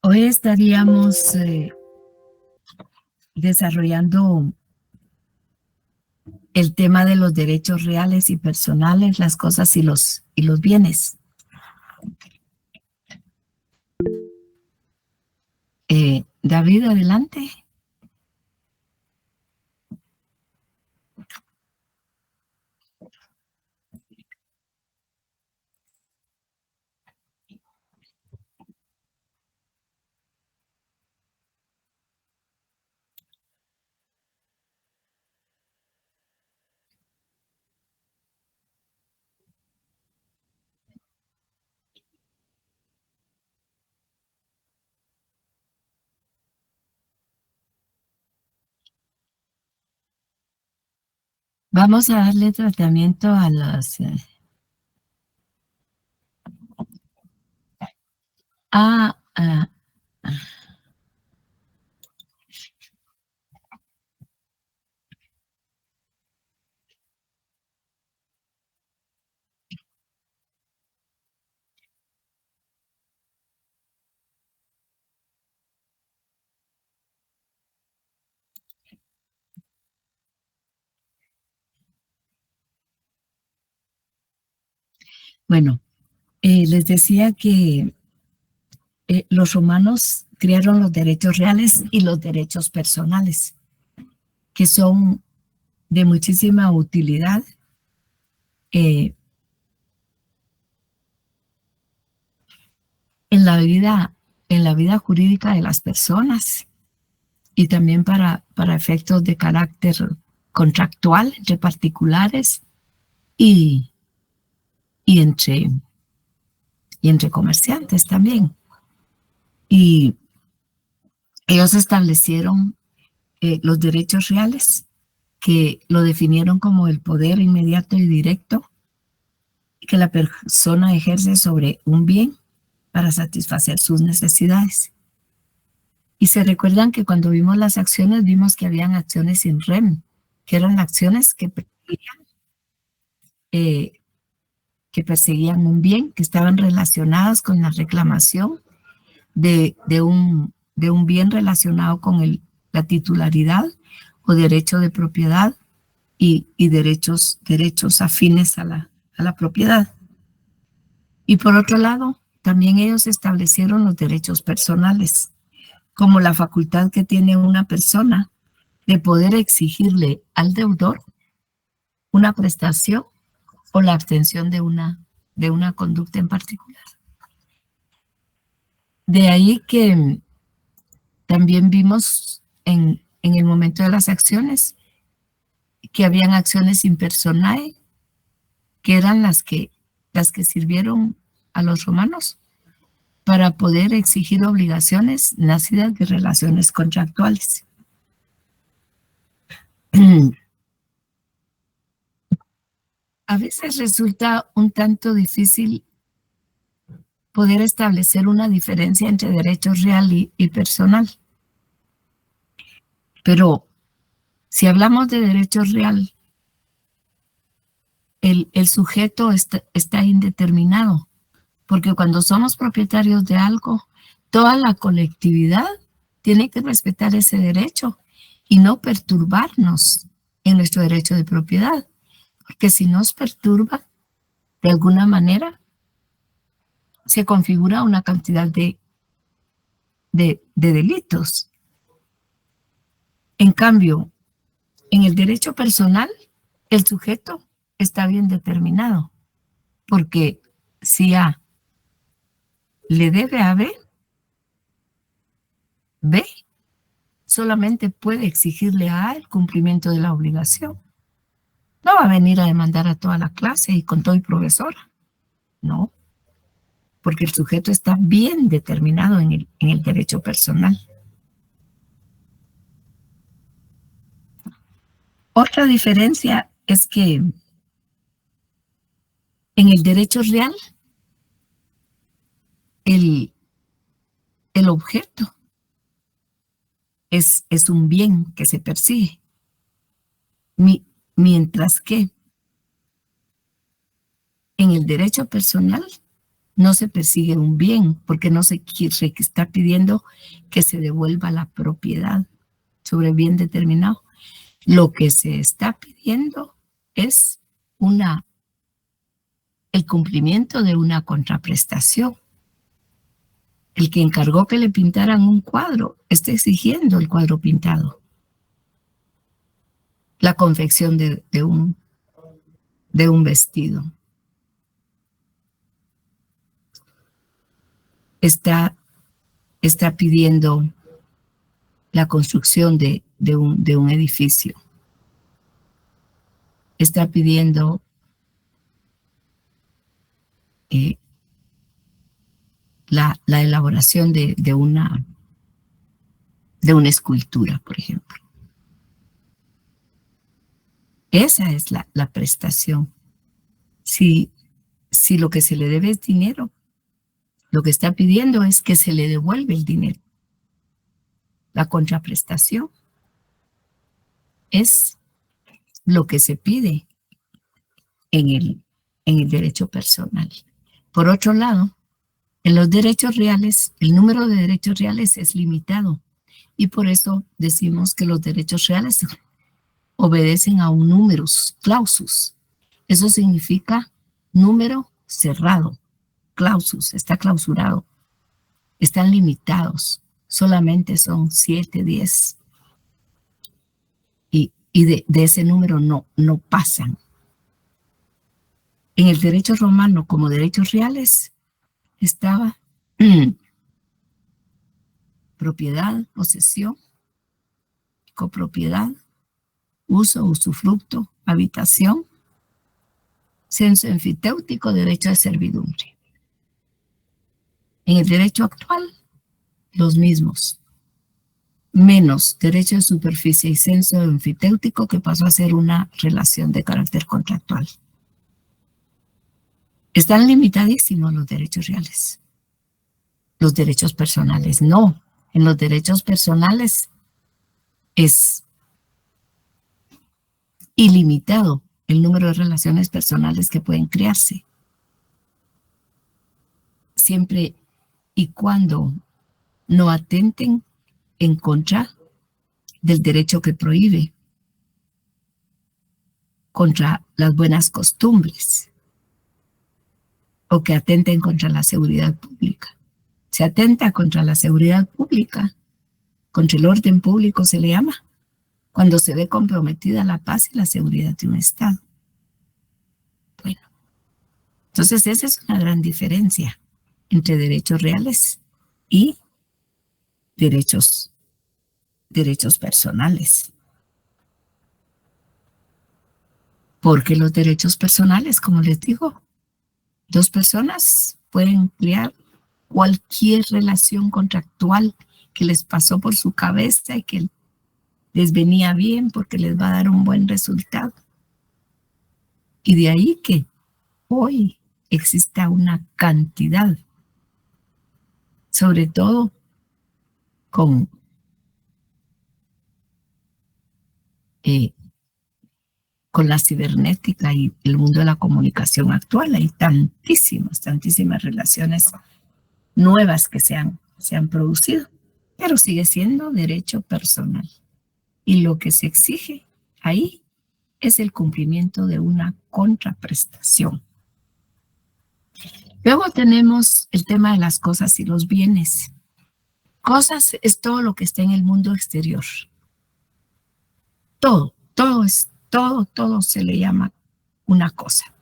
Hoy estaríamos desarrollando el tema de los derechos reales y personales, las cosas y los bienes. David, adelante. Vamos a darle tratamiento a las... ah, ah, bueno, les decía que los romanos crearon los derechos reales y los derechos personales, que son de muchísima utilidad eh, en la vida jurídica de las personas y también para efectos de carácter contractual entre particulares y, y, entre, y entre comerciantes también. Y ellos establecieron los derechos reales, que lo definieron como el poder inmediato y directo que la persona ejerce sobre un bien para satisfacer sus necesidades. Y se recuerdan que cuando vimos las acciones, vimos que habían acciones in rem, que eran acciones eh, que perseguían un bien, que estaban relacionadas con la reclamación de un bien relacionado con la titularidad o derecho de propiedad y derechos afines a la propiedad. Y por otro lado, también ellos establecieron los derechos personales, como la facultad que tiene una persona de poder exigirle al deudor una prestación o la abstención de una conducta en particular. De ahí que también vimos en el momento de las acciones que habían acciones impersonales, que eran las que sirvieron a los romanos para poder exigir obligaciones nacidas de relaciones contractuales. A veces resulta un tanto difícil poder establecer una diferencia entre derecho real y personal. Pero si hablamos de derecho real, el sujeto está indeterminado, porque cuando somos propietarios de algo, toda la colectividad tiene que respetar ese derecho y no perturbarnos en nuestro derecho de propiedad, porque si nos perturba, de alguna manera, se configura una cantidad de delitos. En cambio, en el derecho personal, el sujeto está bien determinado, porque si A le debe a B, B solamente puede exigirle a A el cumplimiento de la obligación. No va a venir a demandar a toda la clase y con todo y profesora, no, porque el sujeto está bien determinado en el derecho personal. Otra diferencia es que en el derecho real, el objeto es un bien que se persigue, mientras que en el derecho personal no se persigue un bien, porque no se está pidiendo que se devuelva la propiedad sobre bien determinado. Lo que se está pidiendo es el cumplimiento de una contraprestación. El que encargó que le pintaran un cuadro está exigiendo el cuadro pintado. La confección de un vestido. Está pidiendo la construcción de un edificio. Está pidiendo la elaboración de una escultura, por ejemplo. Esa es la prestación. Si lo que se le debe es dinero, lo que está pidiendo es que se le devuelva el dinero. La contraprestación es lo que se pide en el derecho personal. Por otro lado, en los derechos reales, el número de derechos reales es limitado y por eso decimos que los derechos reales obedecen a un numerus clausus. Eso significa número cerrado, clausus, está clausurado, están limitados, solamente son 7, 10 y de ese número no pasan. En el derecho romano como derechos reales estaba propiedad, posesión, copropiedad, uso, usufructo, habitación, censo enfitéutico, derecho de servidumbre. En el derecho actual, los mismos, menos derecho de superficie y censo enfitéutico, que pasó a ser una relación de carácter contractual. Están limitadísimos los derechos reales. Los derechos personales no. En los derechos personales es ilimitado el número de relaciones personales que pueden crearse, siempre y cuando no atenten en contra del derecho que prohíbe, contra las buenas costumbres, o que atenten contra la seguridad pública. Se atenta contra la seguridad pública, contra el orden público se le llama, cuando se ve comprometida la paz y la seguridad de un Estado. Bueno, entonces esa es una gran diferencia entre derechos reales y derechos personales. Porque los derechos personales, como les digo, dos personas pueden crear cualquier relación contractual que les pasó por su cabeza y que les venía bien porque les va a dar un buen resultado. Y de ahí que hoy exista una cantidad, sobre todo con la cibernética y el mundo de la comunicación actual. Hay tantísimas relaciones nuevas que se han producido, pero sigue siendo derecho personal. Y lo que se exige ahí es el cumplimiento de una contraprestación. Luego tenemos el tema de las cosas y los bienes. Cosas es todo lo que está en el mundo exterior. Todo se le llama una cosa.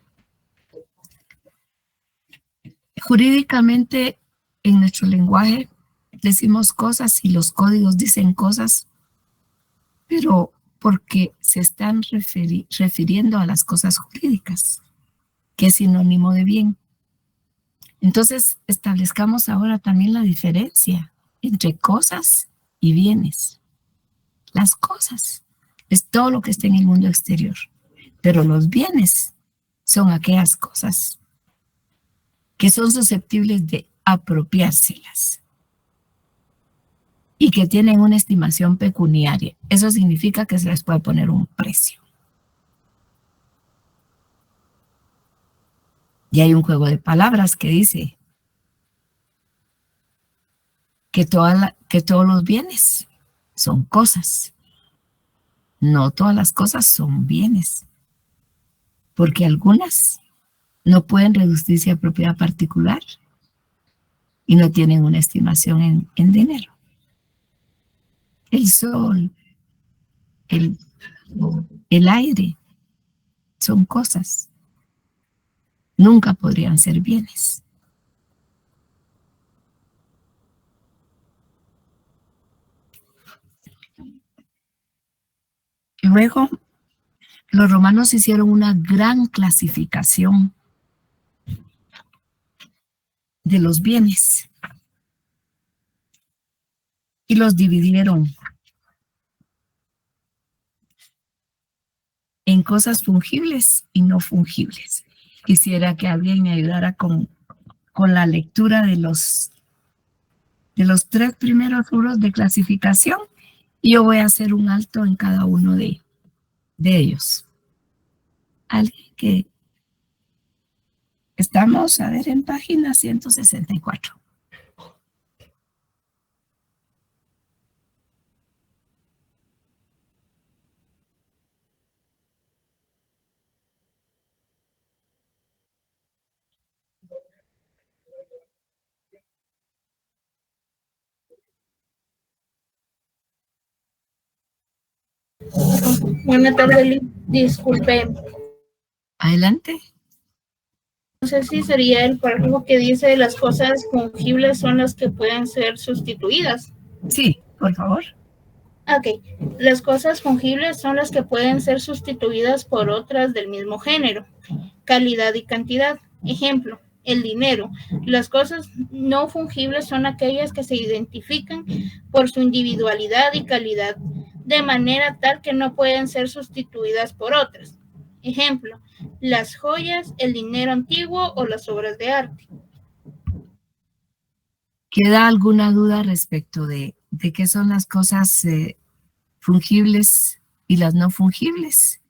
Jurídicamente, en nuestro lenguaje, decimos cosas y los códigos dicen cosas, pero porque se están refiriendo a las cosas jurídicas, que es sinónimo de bien. Entonces, establezcamos ahora también la diferencia entre cosas y bienes. Las cosas es todo lo que está en el mundo exterior, pero los bienes son aquellas cosas que son susceptibles de apropiárselas y que tienen una estimación pecuniaria. Eso significa que se les puede poner un precio. Y hay un juego de palabras que dice que todos los bienes son cosas. No todas las cosas son bienes, porque algunas no pueden reducirse a propiedad particular y no tienen una estimación en dinero. El sol, el, el aire, son cosas. Nunca podrían ser bienes. Luego, los romanos hicieron una gran clasificación de los bienes y los dividieron en cosas fungibles y no fungibles. Quisiera que alguien me ayudara con la lectura de los 3 primeros rubros de clasificación y yo voy a hacer un alto en cada uno de ellos. Alguien que estamos, a ver, en página 164. Buenas tardes, disculpe. Adelante. No sé si sería el párrafo que dice las cosas fungibles son las que pueden ser sustituidas. Sí, por favor. Ok, las cosas fungibles son las que pueden ser sustituidas por otras del mismo género, calidad y cantidad. Ejemplo, el dinero. Las cosas no fungibles son aquellas que se identifican por su individualidad y calidad, de manera tal que no pueden ser sustituidas por otras. Ejemplo, las joyas, el dinero antiguo o las obras de arte. ¿Queda alguna duda respecto de qué son las cosas fungibles y las no fungibles?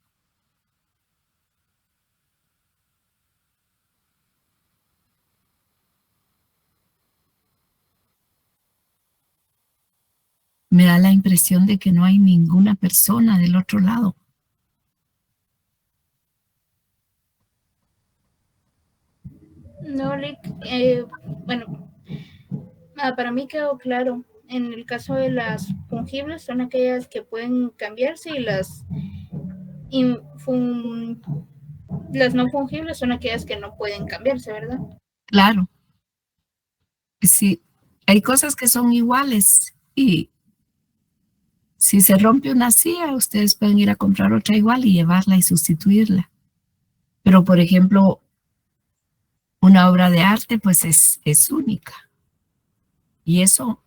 Me da la impresión de que no hay ninguna persona del otro lado. No, bueno, para mí quedó claro. En el caso de las fungibles son aquellas que pueden cambiarse y las no fungibles son aquellas que no pueden cambiarse, ¿verdad? Claro. Sí, hay cosas que son iguales y si se rompe una silla, ustedes pueden ir a comprar otra igual y llevarla y sustituirla. Pero, por ejemplo, una obra de arte, pues es única. Y eso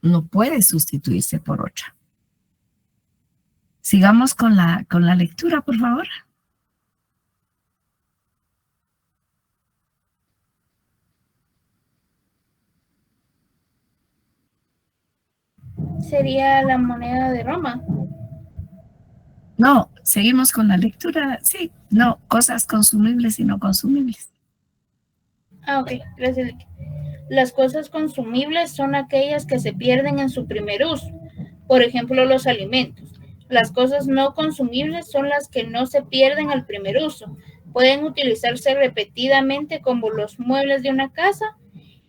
no puede sustituirse por otra. Sigamos con la lectura, por favor. Sería la moneda de Roma. No, seguimos con la lectura. Sí, no, cosas consumibles y no consumibles. Ok, gracias. Las cosas consumibles son aquellas que se pierden en su primer uso, por ejemplo, los alimentos. Las cosas no consumibles son las que no se pierden al primer uso. Pueden utilizarse repetidamente como los muebles de una casa.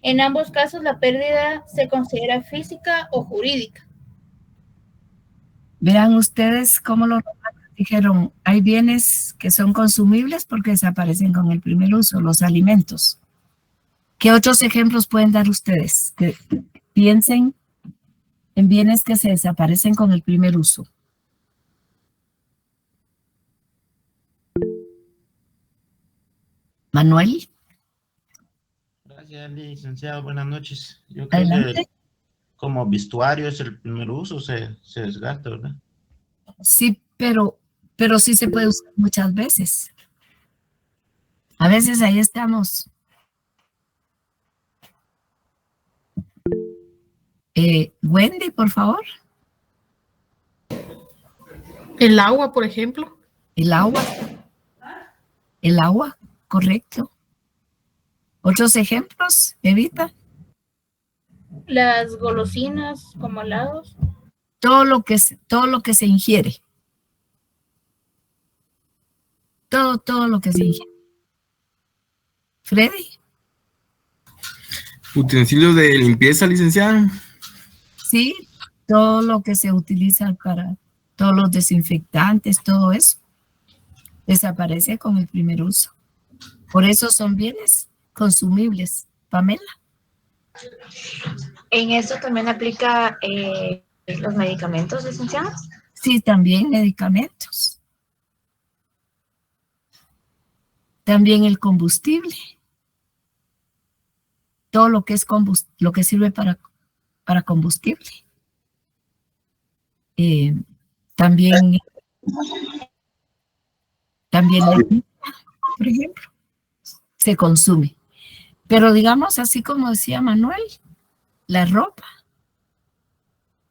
En ambos casos, la pérdida se considera física o jurídica. Vean ustedes cómo los romanos dijeron, hay bienes que son consumibles porque desaparecen con el primer uso, los alimentos. ¿Qué otros ejemplos pueden dar ustedes? Que piensen en bienes que se desaparecen con el primer uso. Manuel. Gracias, licenciado. Buenas noches. Yo creo Adelante. que como vestuario es el primer uso, se desgasta, ¿verdad? Sí, pero sí se puede usar muchas veces. A veces ahí estamos. Wendy, por favor. El agua, por ejemplo. El agua. El agua, correcto. ¿Otros ejemplos, Evita? Las golosinas como helados. Todo lo que se ingiere. Todo lo que se ingiere. Freddy. Utensilios de limpieza, licenciada. Sí, todo lo que se utiliza para todos los desinfectantes, todo eso, desaparece con el primer uso. Por eso son bienes consumibles. Pamela. ¿En eso también aplica los medicamentos, licenciada? Sí, también medicamentos. También el combustible. Todo lo que es lo que sirve para combustible. También la comida, por ejemplo, se consume. Pero digamos, así como decía Manuel, la ropa,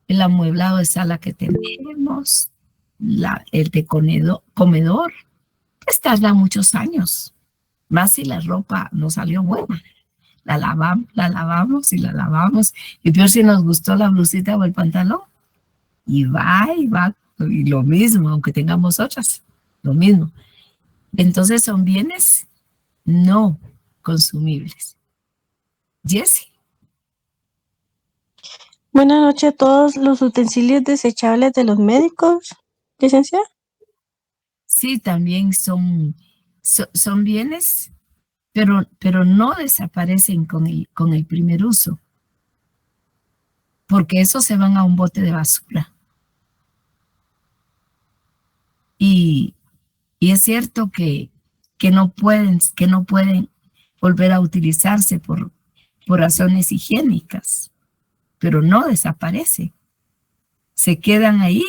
el amueblado de sala que tenemos, el de comedor, pues tarda muchos años. Más si la ropa no salió buena. La lavamos y la lavamos. Y peor si nos gustó la blusita o el pantalón. Y va, y lo mismo, aunque tengamos otras, lo mismo. Entonces son bienes no consumibles. Jessie. Buenas noches a todos. Los utensilios desechables de los médicos, licenciada. Sí, también son bienes, pero no desaparecen con el primer uso, porque esos se van a un bote de basura. Y es cierto que no pueden volver a utilizarse por razones higiénicas, pero no desaparecen. Se quedan ahí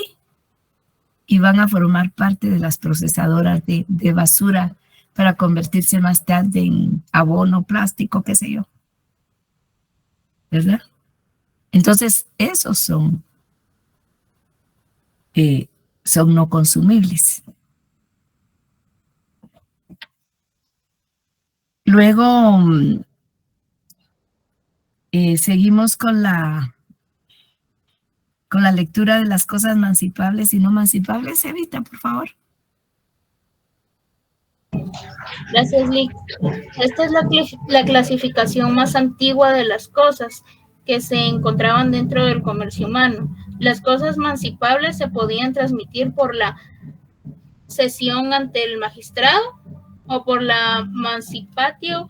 y van a formar parte de las procesadoras de basura para convertirse más tarde en abono, plástico, qué sé yo. ¿Verdad? Entonces, esos son no consumibles. Luego, seguimos con la lectura de las cosas mancipables y no mancipables. Evita, por favor. Gracias, Lick. Esta es la clasificación más antigua de las cosas que se encontraban dentro del comercio humano. Las cosas mancipables se podían transmitir por la cesión ante el magistrado o por la mancipatio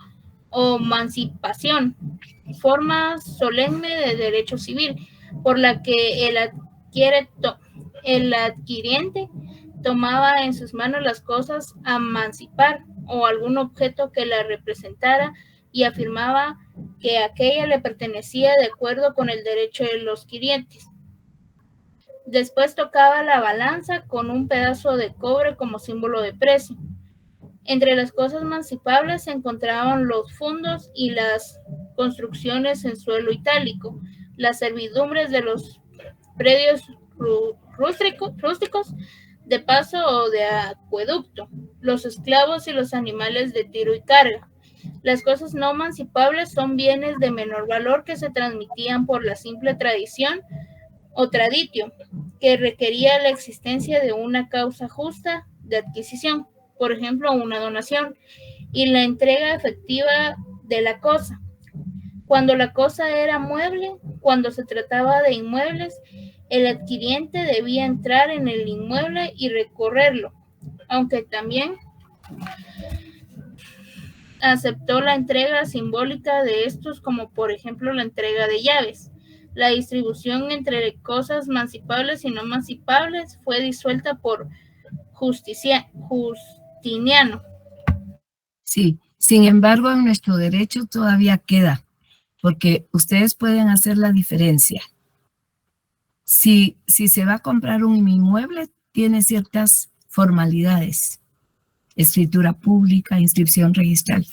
o mancipación, forma solemne de derecho civil, por la que el adquiriente tomaba en sus manos las cosas a mancipar o algún objeto que la representara y afirmaba que aquella le pertenecía de acuerdo con el derecho de los adquirientes. Después tocaba la balanza con un pedazo de cobre como símbolo de precio. Entre las cosas mancipables se encontraban los fundos y las construcciones en suelo itálico, las servidumbres de los predios rústicos de paso o de acueducto, los esclavos y los animales de tiro y carga. Las cosas no mancipables son bienes de menor valor que se transmitían por la simple tradición o traditio, que requería la existencia de una causa justa de adquisición, por ejemplo, una donación, y la entrega efectiva de la cosa. Cuando la cosa era mueble, cuando se trataba de inmuebles, el adquiriente debía entrar en el inmueble y recorrerlo, aunque también aceptó la entrega simbólica de estos, como por ejemplo la entrega de llaves. La distribución entre cosas mancipables y no mancipables fue disuelta por Justiniano. Sí, sin embargo, en nuestro derecho todavía queda, porque ustedes pueden hacer la diferencia. Si se va a comprar un inmueble, tiene ciertas formalidades, escritura pública, inscripción registral.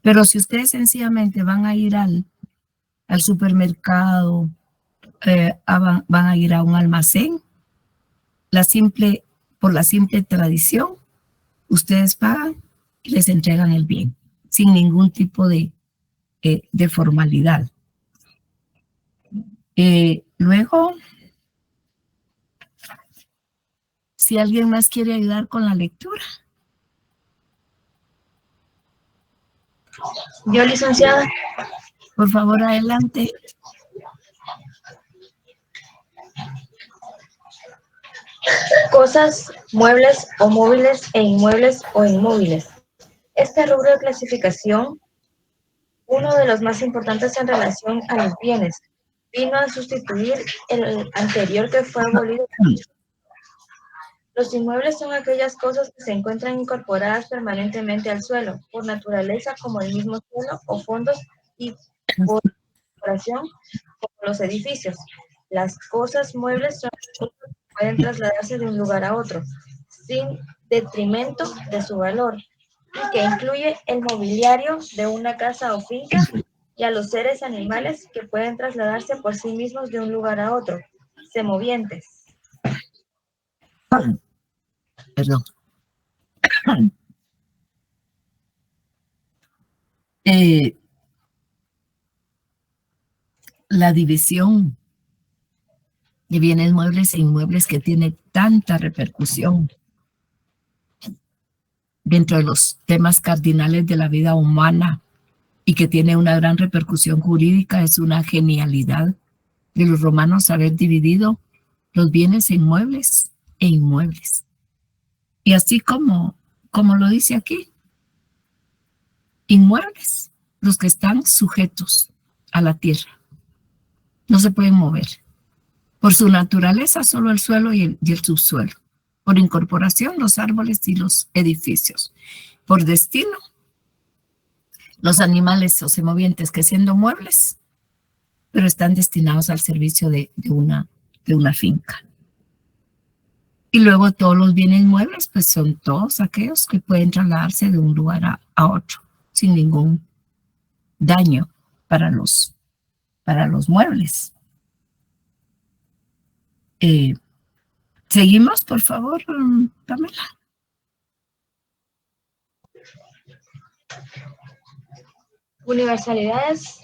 Pero si ustedes sencillamente van a ir al supermercado, van a ir a un almacén, por la simple tradición, ustedes pagan y les entregan el bien, sin ningún tipo de formalidad. Luego, si alguien más quiere ayudar con la lectura. Yo, licenciada. Por favor, adelante. Cosas, muebles o móviles e inmuebles o inmóviles. Este rubro de clasificación, uno de los más importantes en relación a los bienes, vino a sustituir el anterior que fue abolido. Los inmuebles son aquellas cosas que se encuentran incorporadas permanentemente al suelo, por naturaleza como el mismo suelo o fondos y por decoración como los edificios. Las cosas muebles son cosas que pueden trasladarse de un lugar a otro, sin detrimento de su valor, y que incluye el mobiliario de una casa o finca y a los seres animales que pueden trasladarse por sí mismos de un lugar a otro, semovientes. Perdón. La división de bienes muebles e inmuebles que tiene tanta repercusión dentro de los temas cardinales de la vida humana y que tiene una gran repercusión jurídica, es una genialidad de los romanos haber dividido los bienes en muebles e inmuebles. Y así como lo dice aquí, inmuebles, los que están sujetos a la tierra, no se pueden mover. Por su naturaleza, solo el suelo y el subsuelo. Por incorporación, los árboles y los edificios. Por destino, los animales o semovientes que siendo muebles, pero están destinados al servicio de una finca. Y luego todos los bienes muebles, pues son todos aquellos que pueden trasladarse de un lugar a otro, sin ningún daño para los muebles. Seguimos, por favor, Pamela. Universalidades.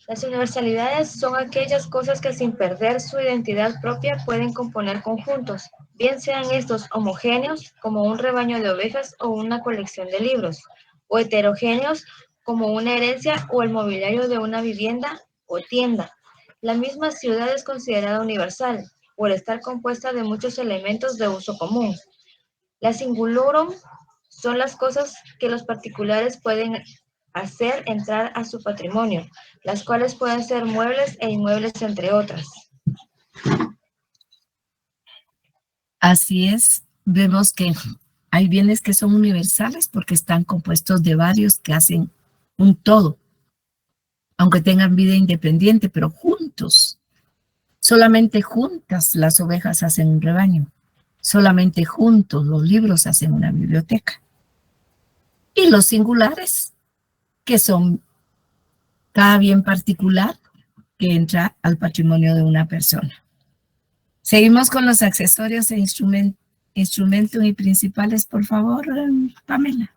Las universalidades son aquellas cosas que sin perder su identidad propia pueden componer conjuntos, bien sean estos homogéneos, como un rebaño de ovejas o una colección de libros, o heterogéneos, como una herencia o el mobiliario de una vivienda o tienda. La misma ciudad es considerada universal, por estar compuesta de muchos elementos de uso común. La singulorum son las cosas que los particulares pueden hacer entrar a su patrimonio, las cuales pueden ser muebles e inmuebles, entre otras. Así es, vemos que hay bienes que son universales porque están compuestos de varios que hacen un todo, aunque tengan vida independiente, pero juntos. Solamente juntas las ovejas hacen un rebaño, solamente juntos los libros hacen una biblioteca. Y los singulares, que son cada bien particular que entra al patrimonio de una persona. Seguimos con los accesorios e instrumentos y principales, por favor, Pamela.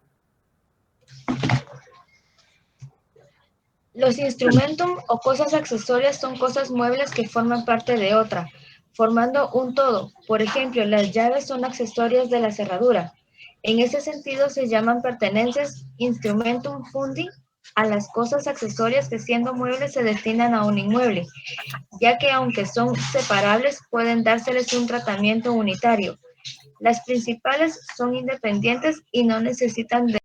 Los instrumentum o cosas accesorias son cosas muebles que forman parte de otra, formando un todo. Por ejemplo, las llaves son accesorias de la cerradura. En ese sentido se llaman pertenencias instrumentum fundi a las cosas accesorias que siendo muebles se destinan a un inmueble, ya que aunque son separables pueden dárseles un tratamiento unitario. Las principales son independientes y no necesitan de